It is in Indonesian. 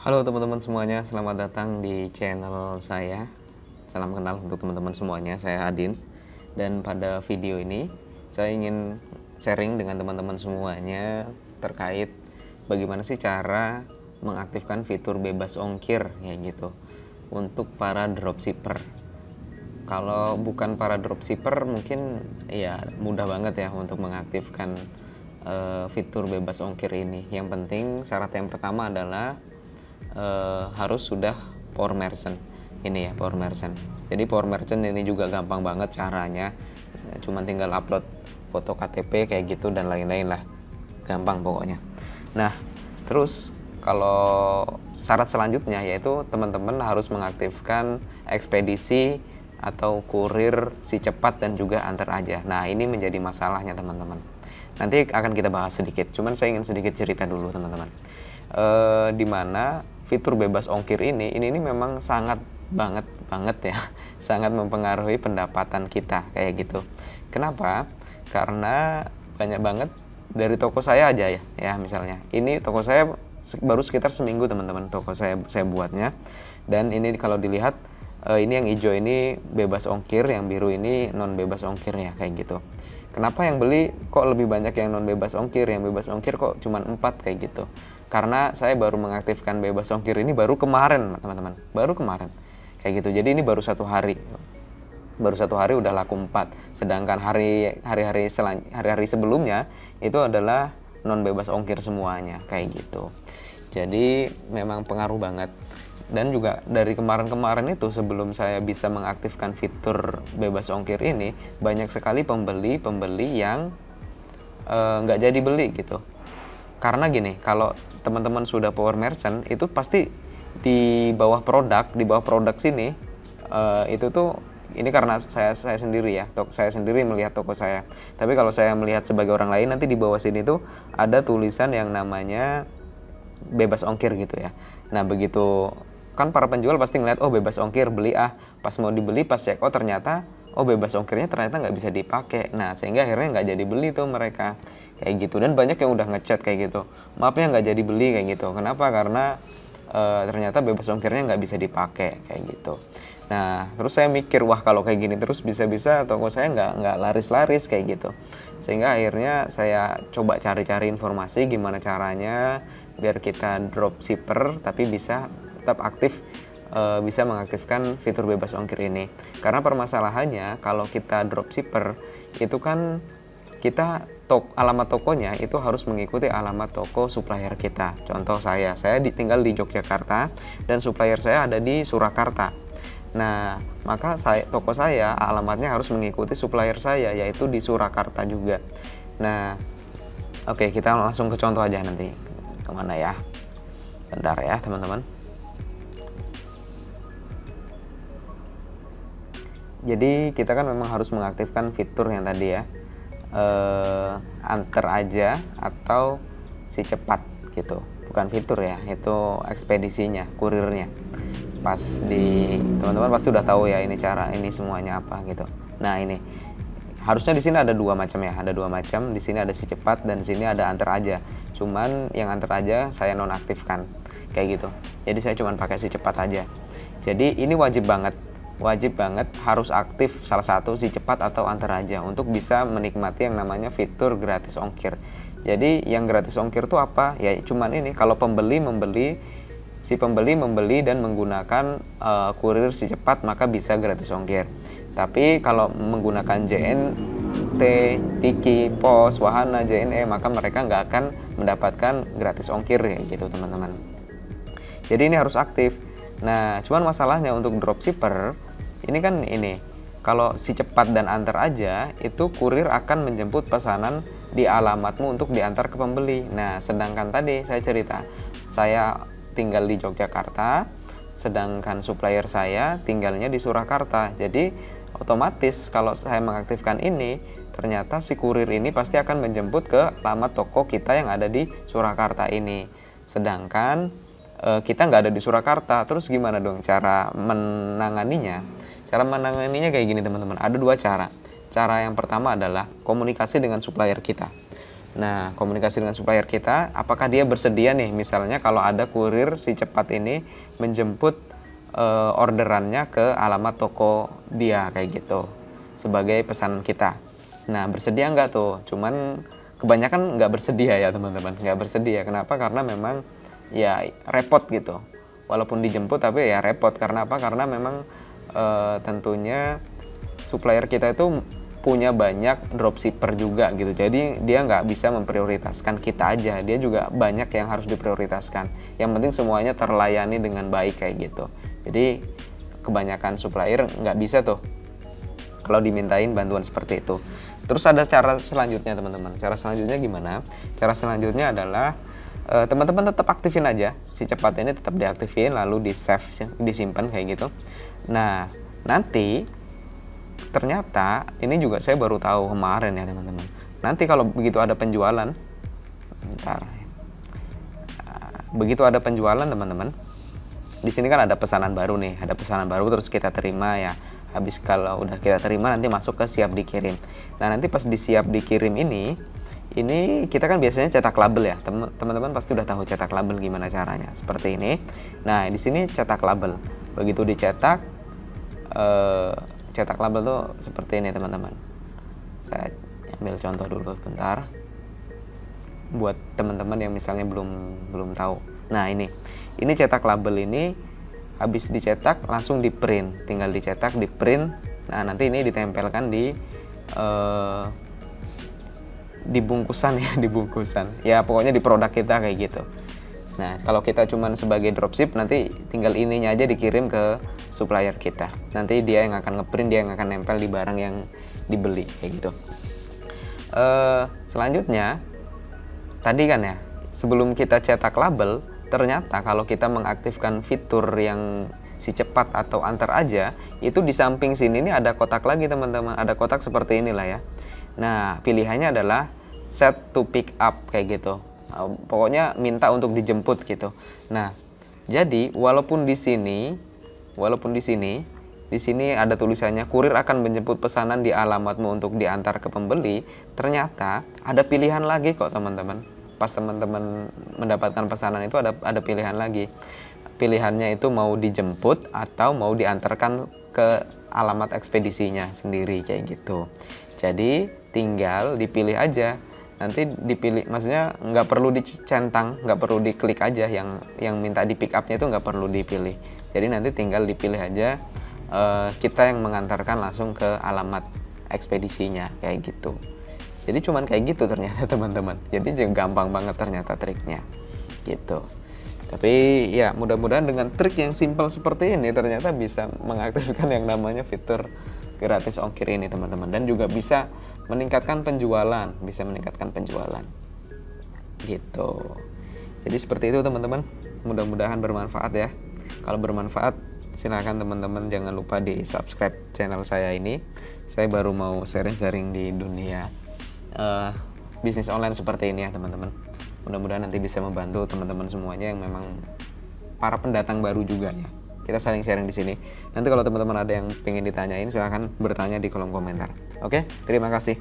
Halo teman-teman semuanya, selamat datang di channel saya. Salam kenal untuk teman-teman semuanya, saya Adins. Dan pada video ini, saya ingin sharing dengan teman-teman semuanya terkait bagaimana sih cara mengaktifkan fitur bebas ongkir ya gitu untuk para dropshipper. Kalau bukan para dropshipper mungkin ya mudah banget ya untuk mengaktifkan fitur bebas ongkir ini. Yang penting syarat yang pertama adalah harus sudah Power Merchant. Ini ya Power Merchant. Jadi Power Merchant ini juga gampang banget caranya, cuman tinggal upload foto KTP kayak gitu dan lain-lain lah, gampang pokoknya. Nah terus kalau syarat selanjutnya yaitu teman-teman harus mengaktifkan ekspedisi atau kurir si cepat dan juga antar aja. Nah ini menjadi masalahnya teman-teman, nanti akan kita bahas sedikit, cuman saya ingin sedikit cerita dulu teman-teman. Dimana fitur bebas ongkir ini memang sangat banget ya sangat mempengaruhi pendapatan kita kayak gitu. Kenapa? Karena banyak banget dari toko saya aja ya misalnya ini toko saya baru sekitar seminggu teman-teman, toko saya buatnya, dan ini kalau dilihat ini yang hijau ini bebas ongkir, yang biru ini non bebas ongkirnya kayak gitu. Kenapa yang beli kok lebih banyak yang non bebas ongkir, yang bebas ongkir kok cuma 4 kayak gitu? Karena saya baru mengaktifkan bebas ongkir ini baru kemarin teman-teman, baru kemarin kayak gitu. Jadi ini baru satu hari udah laku 4, sedangkan hari-hari sebelumnya itu adalah non bebas ongkir semuanya kayak gitu. Jadi memang pengaruh banget. Dan juga dari kemarin-kemarin itu sebelum saya bisa mengaktifkan fitur bebas ongkir ini, banyak sekali pembeli yang nggak jadi beli gitu. Karena gini, kalau teman-teman sudah Power Merchant itu pasti di bawah produk sini itu tuh, ini karena saya sendiri ya, saya sendiri melihat toko saya. Tapi kalau saya melihat sebagai orang lain, nanti di bawah sini tuh ada tulisan yang namanya bebas ongkir gitu ya. Nah begitu kan para penjual pasti ngeliat, oh bebas ongkir, beli pas mau dibeli, pas check out ternyata oh bebas ongkirnya ternyata nggak bisa dipakai. Nah sehingga akhirnya nggak jadi beli tuh mereka kayak gitu. Dan banyak yang udah ngechat kayak gitu, maaf ya nggak jadi beli kayak gitu. Kenapa? Karena ternyata bebas ongkirnya nggak bisa dipakai kayak gitu. Nah terus saya mikir, wah kalau kayak gini terus bisa-bisa toko saya nggak laris-laris kayak gitu. Sehingga akhirnya saya coba cari-cari informasi gimana caranya biar kita dropshipper tapi bisa tetap aktif, bisa mengaktifkan fitur bebas ongkir ini. Karena permasalahannya kalau kita dropshipper itu kan kita alamat tokonya itu harus mengikuti alamat toko supplier kita. Contoh saya tinggal di Yogyakarta dan supplier saya ada di Surakarta. Nah maka toko saya alamatnya harus mengikuti supplier saya yaitu di Surakarta juga. Nah oke, kita langsung ke contoh aja nanti. Kemana ya? Bentar ya teman-teman. Jadi kita kan memang harus mengaktifkan fitur yang tadi ya, antar aja atau si cepat gitu. Bukan fitur ya, itu ekspedisinya, kurirnya. Pas teman-teman pasti udah tahu ya ini cara ini semuanya apa gitu. Nah ini harusnya di sini ada dua macam ya, ada dua macam. Di sini ada si cepat dan di sini ada antar aja. Cuman yang antar aja saya nonaktifkan kayak gitu. Jadi saya cuman pakai si cepat aja. Jadi ini wajib banget harus aktif salah satu, si cepat atau antar aja, untuk bisa menikmati yang namanya fitur gratis ongkir. Jadi yang gratis ongkir tuh apa? Ya cuman ini, kalau pembeli membeli dan menggunakan kurir si cepat maka bisa gratis ongkir. Tapi kalau menggunakan JNT, Tiki, Pos, Wahana, JNE maka mereka nggak akan mendapatkan gratis ongkir ya gitu teman-teman. Jadi ini harus aktif. Nah cuman masalahnya untuk dropshipper ini kan kalau si cepat dan antar aja itu kurir akan menjemput pesanan di alamatmu untuk diantar ke pembeli. Nah sedangkan tadi saya cerita saya tinggal di Yogyakarta, sedangkan supplier saya tinggalnya di Surakarta. Jadi otomatis kalau saya mengaktifkan ini, ternyata si kurir ini pasti akan menjemput ke alamat toko kita yang ada di Surakarta ini. Sedangkan kita nggak ada di Surakarta. Terus gimana dong cara menanganinya? Cara menanganinya kayak gini teman-teman, ada dua cara. Cara yang pertama adalah komunikasi dengan supplier kita. Nah, komunikasi dengan supplier kita, apakah dia bersedia nih, misalnya kalau ada kurir si cepat ini menjemput orderannya ke alamat toko dia kayak gitu sebagai pesanan kita. Nah, bersedia nggak tuh? Cuman kebanyakan nggak bersedia ya teman-teman, nggak bersedia. Kenapa? Karena memang ya repot gitu. Walaupun dijemput tapi ya repot. Karena apa? Karena memang tentunya supplier kita itu punya banyak dropshipper juga gitu, jadi dia nggak bisa memprioritaskan kita aja, dia juga banyak yang harus diprioritaskan. Yang penting semuanya terlayani dengan baik kayak gitu. Jadi kebanyakan supplier nggak bisa tuh kalau dimintain bantuan seperti itu. Terus ada cara selanjutnya teman-teman. Cara selanjutnya gimana? Cara selanjutnya adalah teman-teman tetap aktifin aja si cepat ini, tetap diaktifin lalu di save, disimpan kayak gitu. Nah, nanti ternyata ini juga saya baru tahu kemarin ya teman-teman. Nanti kalau begitu ada penjualan, begitu ada penjualan teman-teman, di sini kan ada pesanan baru nih, ada pesanan baru terus kita terima ya. Habis kalau udah kita terima nanti masuk ke siap dikirim. Nah nanti pas di siap dikirim ini kita kan biasanya cetak label ya, teman-teman pasti udah tahu cetak label gimana caranya, seperti ini. Nah di sini cetak label, begitu dicetak cetak label tuh seperti ini teman-teman. Saya ambil contoh dulu bentar buat teman-teman yang misalnya belum tahu. Nah ini cetak label ini habis dicetak langsung di print, tinggal dicetak di print. Nah nanti ini ditempelkan di bungkusan ya, di bungkusan ya, pokoknya di produk kita kayak gitu. Nah kalau kita cuman sebagai dropship nanti tinggal ininya aja dikirim ke supplier kita, nanti dia yang akan ngeprint, dia yang akan nempel di barang yang dibeli kayak gitu. Selanjutnya tadi kan ya, sebelum kita cetak label, ternyata kalau kita mengaktifkan fitur yang si cepat atau antar aja, itu di samping sini ini ada kotak lagi teman-teman, ada kotak seperti inilah ya. Nah pilihannya adalah set to pick up kayak gitu. Pokoknya minta untuk dijemput gitu. Nah, jadi walaupun di sini ada tulisannya kurir akan menjemput pesanan di alamatmu untuk diantar ke pembeli, ternyata ada pilihan lagi kok teman-teman. Pas teman-teman mendapatkan pesanan itu ada pilihan lagi. Pilihannya itu mau dijemput atau mau diantarkan ke alamat ekspedisinya sendiri kayak gitu. Jadi tinggal dipilih aja. Nanti dipilih, maksudnya nggak perlu dicentang, nggak perlu diklik aja, yang minta di pick up-nya itu nggak perlu dipilih. Jadi nanti tinggal dipilih aja, kita yang mengantarkan langsung ke alamat ekspedisinya kayak gitu. Jadi cuman kayak gitu ternyata teman-teman. Jadi gampang banget ternyata triknya gitu. Tapi ya mudah-mudahan dengan trik yang simpel seperti ini ternyata bisa mengaktifkan yang namanya fitur gratis ongkir ini teman-teman, dan juga bisa meningkatkan penjualan, gitu. Jadi seperti itu teman-teman, mudah-mudahan bermanfaat ya. Kalau bermanfaat silahkan teman-teman jangan lupa di subscribe channel saya ini. Saya baru mau sharing-sharing di dunia bisnis online seperti ini ya teman-teman. Mudah-mudahan nanti bisa membantu teman-teman semuanya yang memang para pendatang baru juga ya. Kita saling sharing di sini. Nanti kalau teman-teman ada yang pengen ditanyain silahkan bertanya di kolom komentar. Oke, terima kasih.